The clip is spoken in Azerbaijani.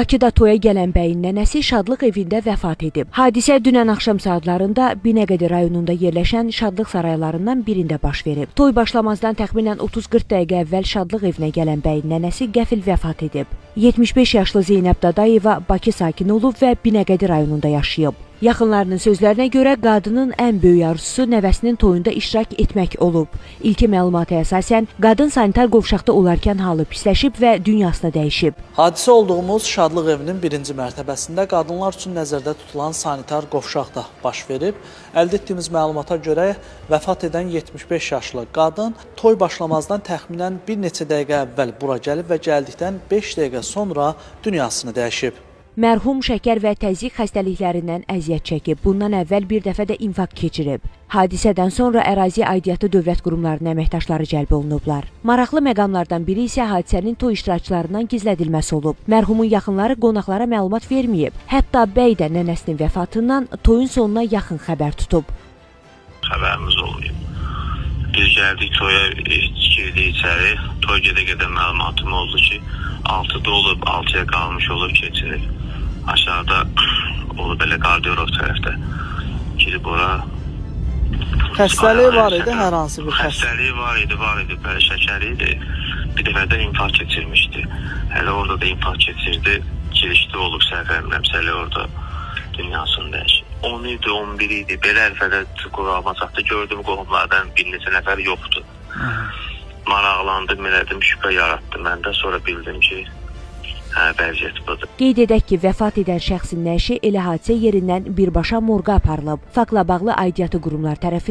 Bakıda toya gələn bəyin nənəsi Şadlıq evində vəfat edib. Hadisə dünən axşam saatlarında Binəqədi rayonunda yerləşən Şadlıq saraylarından birində baş verib. Toy başlamazdan təxminən 30-40 dəqiqə əvvəl Şadlıq evinə gələn bəyin nənəsi qəfil vəfat edib. 75 yaşlı Zeynəb Dadayeva Bakı sakini olub və Binəqədi rayonunda yaşayıb. Yaxınlarının sözlərinə görə qadının ən böyük arzusu nəvəsinin toyunda iştirak etmək olub. İlki məlumata əsasən qadın sanitar qovşaqda olarkən halı pisləşib və dünyasını dəyişib. Hadisə olduğumuz Şadlıq evinin birinci mərtəbəsində qadınlar üçün nəzərdə tutulan sanitar qovşaq da baş verib. Əldə etdiyimiz məlumata görə vəfat edən 75 yaşlı qadın toy başlamazdan təxminən bir neçə dəqiqə əvvəl bura gəlib və gəldikdən 5 dəqiqə sonra dünyasını dəyişib. Mərhum şəkər və təzyiq xəstəliklərindən əziyyət çəkib. Bundan əvvəl bir dəfə də infarkt keçirib. Hadisədən sonra əraziyə aidiyyatı dövlət qurumlarının əməkdaşları cəlb olunublar. Maraqlı məqamlardan biri isə hadisənin toy iştirakçılarından gizlədilməsi olub. Mərhumun yaxınları qonaqlara məlumat verməyib. Hətta bəy də nənəsinin vəfatından toyun sonuna yaxın xəbər tutub. Xəbərimiz olmayıb. Biz gəldik toya, girdik içəri. Toy gedə-gedə məlumatım oldu ki, 6'da olub, 6'ya qalmış olub, keçirib. Aşağıda olub elə qardiyorov tərəfdə. Girib ora. Xəstəliyi var idi, hər hansı bir xəstəliyi var idi, bəli, şəkəri idi. Bir dəfə də infarkt keçirmişdi. Hələ orada da infarkt keçirdi. Girişdə olub səhvərimləmsə, hələ orada dünyasını dəyişib. 10 idi, 11 idi. Belə ərfədə qurağıma çatdı. Gördüm qohumlardan bir neçə nəfər yoxdur. Maraqlandım, elədim, şübhə yaratdı məndə. Sonra bildim ki, vəziyyət budur. Qeyd edək ki, vəfat edən şəxsin nəşi elə hadisə yerindən birbaşa morqa aparılıb. Faktla bağlı aidiyyatı qurumlar tərəfindən